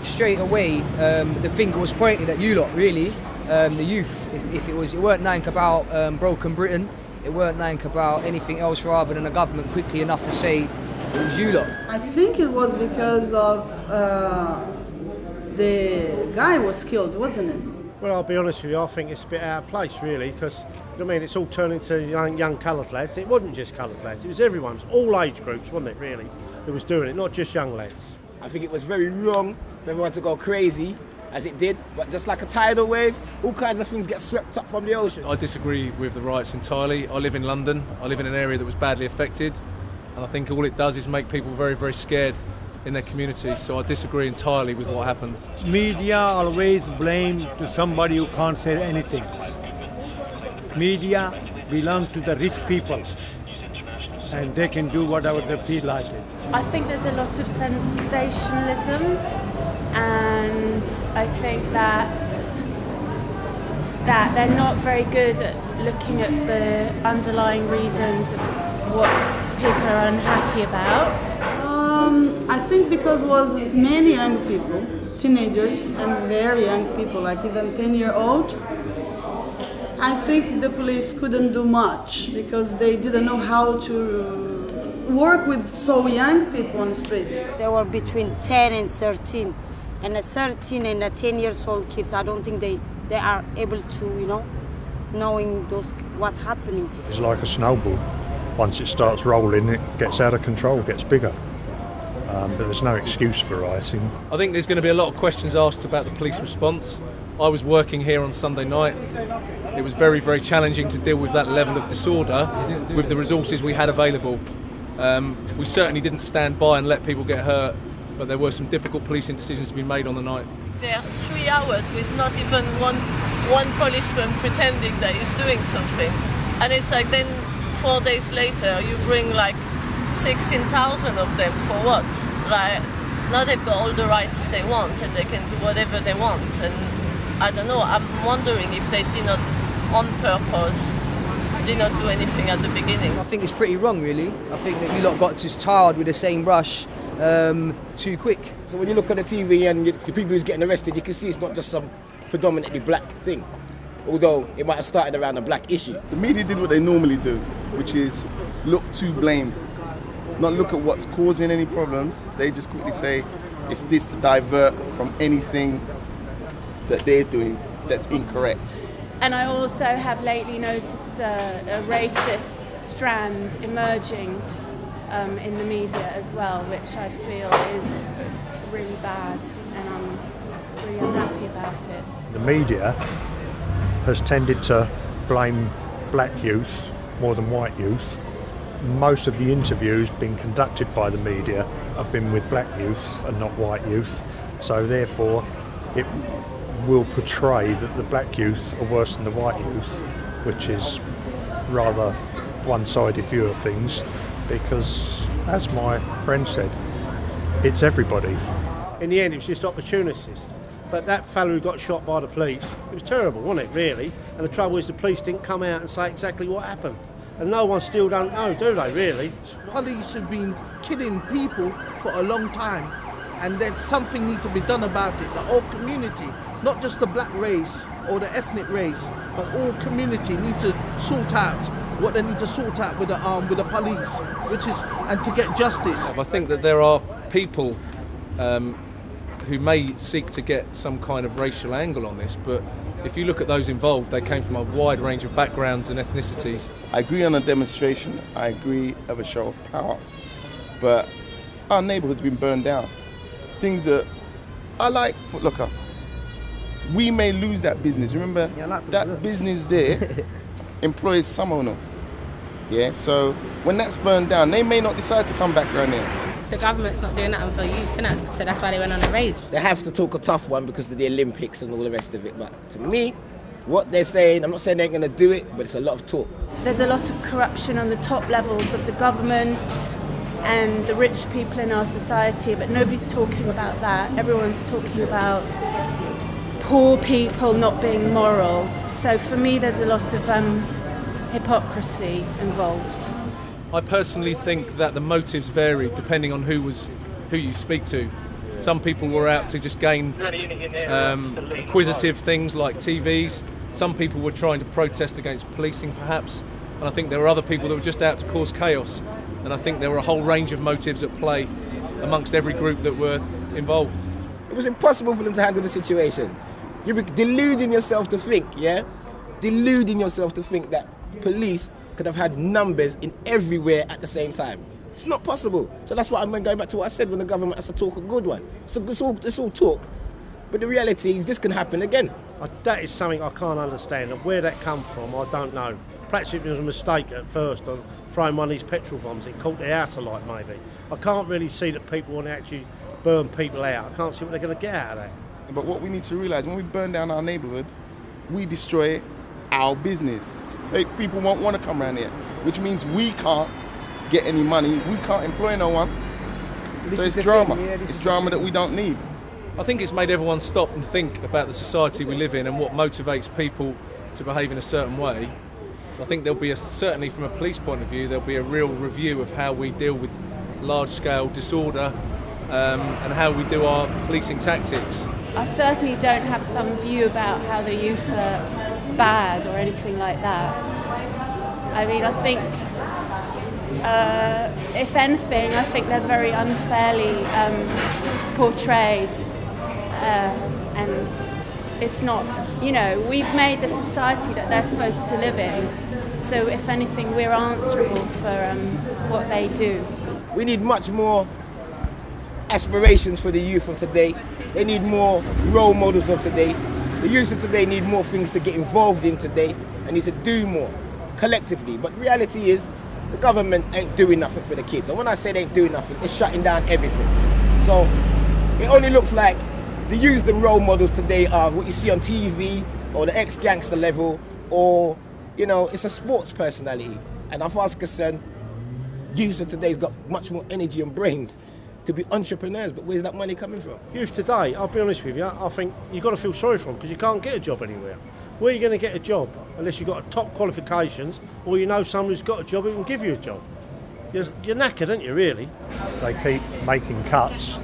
Straight away, the finger was pointed at you lot, really, the youth. If it weren't nothing about broken Britain, it weren't nothing about anything else rather than the government quickly enough to say it was you lot. I think it was because of the guy was killed, wasn't it? Well, I'll be honest with you, I think it's a bit out of place, really, because, I mean, it's all turned into young coloured lads. It wasn't just coloured lads, it was everyone, it was all age groups, wasn't it, really, that was doing it, not just young lads. I think it was very wrong for everyone to go crazy, as it did, but just like a tidal wave, all kinds of things get swept up from the ocean. I disagree with the riots entirely. I live in London, I live in an area that was badly affected, and I think all it does is make people very, very scared in their community, so I disagree entirely with what happened. Media always blame to somebody who can't say anything. Media belong to the rich people, and they can do whatever they feel like it. I think there's a lot of sensationalism, and I think that they're not very good at looking at the underlying reasons of what people are unhappy about. I think because it was many young people, teenagers and very young people, like even 10-year-old. I think the police couldn't do much because they didn't know how to work with so young people on the street. They were between 10 and 13, and a 13 and a 10 years old kids, I don't think they are able to, knowing what's happening. It's like a snowball. Once it starts rolling, it gets out of control, gets bigger. But there's no excuse for rioting. I think there's going to be a lot of questions asked about the police response. I was working here on Sunday night. It was very, very challenging to deal with that level of disorder with the resources we had available. We certainly didn't stand by and let people get hurt, but there were some difficult policing decisions to be made on the night. There are 3 hours with not even one policeman pretending that he's doing something. And it's like then 4 days later you bring like 16,000 of them for what? Like, now they've got all the rights they want and they can do whatever they want. And I don't know, I'm wondering if they did not, on purpose, did not do anything at the beginning. I think it's pretty wrong, really. I think that you lot got just tarred with the same brush too quick. So when you look on the TV and the people who's getting arrested, you can see it's not just some predominantly black thing, although it might have started around a black issue. The media did what they normally do, which is look to blame. Not look at what's causing any problems. They just quickly say it's this to divert from anything that they're doing that's incorrect. And I also have lately noticed a racist strand emerging in the media as well, which I feel is really bad, and I'm really unhappy about it. The media has tended to blame black youth more than white youth. Most of the interviews being conducted by the media have been with black youth and not white youth, so therefore it will portray that the black youth are worse than the white youth, which is rather one-sided view of things, because as my friend said, it's everybody. In the end, it was just opportunists. But that fellow who got shot by the police, it was terrible, wasn't it, really? And the trouble is the police didn't come out and say exactly what happened. And no one still don't know, do they, really? Police have been killing people for a long time, and then something needs to be done about it. The whole community, not just the black race or the ethnic race, but all community need to sort out what they need to sort out with the police, and to get justice. I think that there are people who may seek to get some kind of racial angle on this, but if you look at those involved, they came from a wide range of backgrounds and ethnicities. I agree on a demonstration, I agree of a show of power, but our neighbourhood's been burned down. Things that I like, Footlocker. We may lose that business. Remember, that business there employs some owner. Yeah, so when that's burned down, they may not decide to come back around here. The government's not doing nothing for youth, innit? So that's why they went on a rage. They have to talk a tough one because of the Olympics and all the rest of it. But to me, what they're saying, I'm not saying they're going to do it, but it's a lot of talk. There's a lot of corruption on the top levels of the government. and the rich people in our society, but nobody's talking about that. Everyone's talking about poor people not being moral. So for me, there's a lot of hypocrisy involved. I personally think that the motives vary depending on who you speak to. Some people were out to just gain acquisitive things like TVs. Some people were trying to protest against policing, perhaps. And I think there were other people that were just out to cause chaos. And I think there were a whole range of motives at play amongst every group that were involved. It was impossible for them to handle the situation. You were deluding yourself to think, yeah? Deluding yourself to think that police could have had numbers in everywhere at the same time. It's not possible. So that's why I'm going back to what I said when the government has to talk a good one. So it's all talk. But the reality is this can happen again. That is something I can't understand, and where that come from, I don't know. Perhaps it was a mistake at first on throwing one of these petrol bombs. It caught their house alight, maybe. I can't really see that people want to actually burn people out. I can't see what they're going to get out of that. But what we need to realise, when we burn down our neighbourhood, we destroy our business. People won't want to come around here, which means we can't get any money, we can't employ no one. So it's drama. It's drama that we don't need. I think it's made everyone stop and think about the society we live in and what motivates people to behave in a certain way. I think there'll be certainly from a police point of view, there'll be a real review of how we deal with large-scale disorder and how we do our policing tactics. I certainly don't have some view about how the youth are bad or anything like that. I mean, I think, if anything, I think they're very unfairly portrayed. And it's not, we've made the society that they're supposed to live in. So if anything, we're answerable for what they do. We need much more aspirations for the youth of today. They need more role models of today. The youth of today need more things to get involved in today and need to do more collectively. But the reality is the government ain't doing nothing for the kids. And when I say they ain't doing nothing, it's shutting down everything. So it only looks like the youth and role models today are what you see on TV or the ex-gangster level, or, it's a sports personality. And as far as concerned, youth of today's got much more energy and brains to be entrepreneurs, but where's that money coming from? Youth today, I'll be honest with you, I think you've got to feel sorry for them because you can't get a job anywhere. Where are you going to get a job unless you've got top qualifications or someone who's got a job who can give you a job? You're knackered, aren't you, really? They keep making cuts,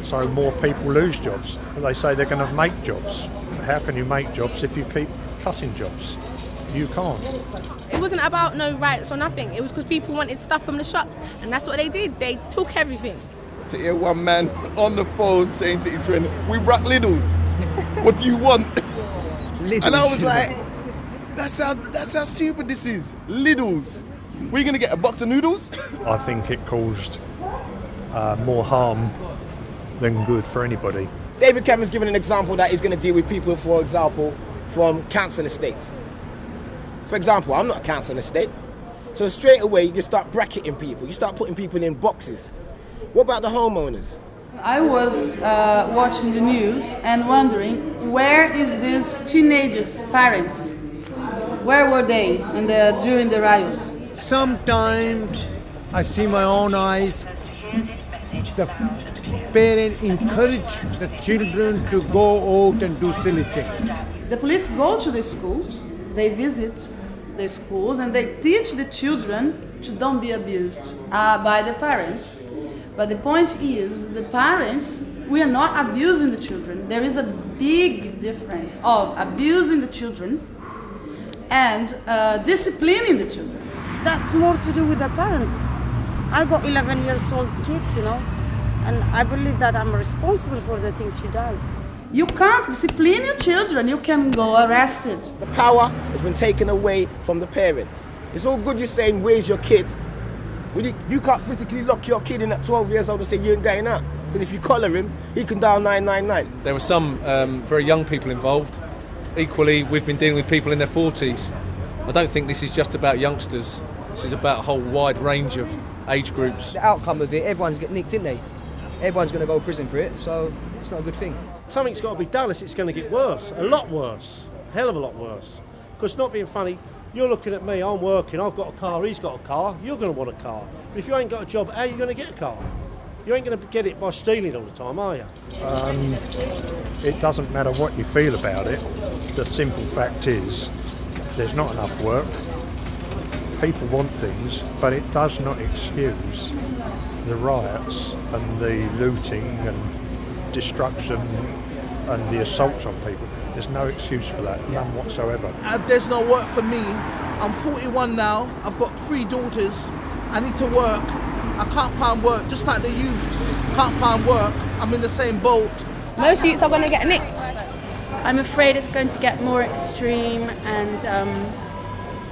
so more people lose jobs. They say they're going to make jobs. How can you make jobs if you keep cutting jobs? You can't. It wasn't about no rights or nothing. It was because people wanted stuff from the shops, and that's what they did. They took everything. To hear one man on the phone saying to his friend, "We brought Liddles. What do you want?" And I was like, that's how stupid this is. Liddles. We're going to get a box of noodles? I think it caused more harm than good for anybody. David Cameron's given an example that he's going to deal with people, for example, from council estates. For example, I'm not a council estate. So straight away, you start bracketing people. You start putting people in boxes. What about the homeowners? I was watching the news and wondering, where is these teenagers' parents? Where were they during the riots? Sometimes I see my own eyes, the parents encourage the children to go out and do silly things. The police go to the schools, they visit the schools, and they teach the children to don't be abused by the parents. But the point is, the parents, we are not abusing the children. There is a big difference of abusing the children and disciplining the children. That's more to do with the parents. I got 11 years old kids, and I believe that I'm responsible for the things she does. You can't discipline your children, you can go arrested. The power has been taken away from the parents. It's all good you're saying, where's your kid? You can't physically lock your kid in at 12 years old and say you ain't going out. Because if you collar him, he can dial 999. There were some very young people involved. Equally, we've been dealing with people in their 40s. I don't think this is just about youngsters. This is about a whole wide range of age groups. The outcome of it, everyone's getting nicked, isn't they? Everyone's going to go to prison for it, so it's not a good thing. Something's got to be done, else it's going to get worse, a lot worse, a hell of a lot worse. Because not being funny, You're looking at me, I'm working, I've got a car, he's got a car, you're going to want a car. But if you ain't got a job, how are you going to get a car? You ain't going to get it by stealing all the time, are you? It doesn't matter what you feel about it. The simple fact is there's not enough work. People want things, but it does not excuse the riots and the looting and destruction and the assaults on people. There's no excuse for that, none whatsoever. There's no work for me. I'm 41 now, I've got 3 daughters, I need to work. I can't find work, just like the youth can't find work. I'm in the same boat. Most youths are going to get nicked. I'm afraid it's going to get more extreme and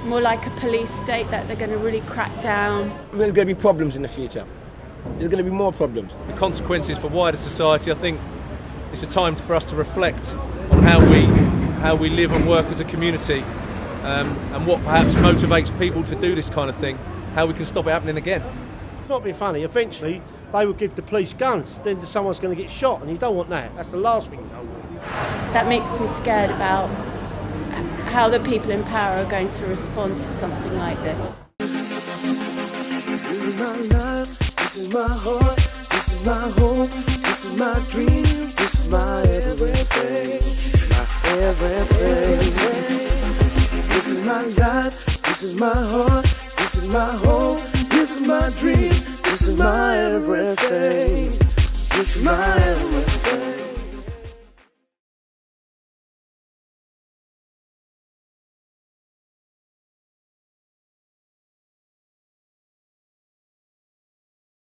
more like a police state, that they're going to really crack down. There's going to be problems in the future. There's going to be more problems. The consequences for wider society, I think it's a time for us to reflect on how we live and work as a community, and what perhaps motivates people to do this kind of thing, how we can stop it happening again. It's not being funny, eventually they will give the police guns, then someone's going to get shot, and you don't want that. That's the last thing you don't want. That makes me scared about how the people in power are going to respond to something like this. This is my life, this is my heart, this is my home, this is my dream, this is my everything, my everything. This is my life, this is my heart, this is my home, this is my dream, this is my everything, this is my everything.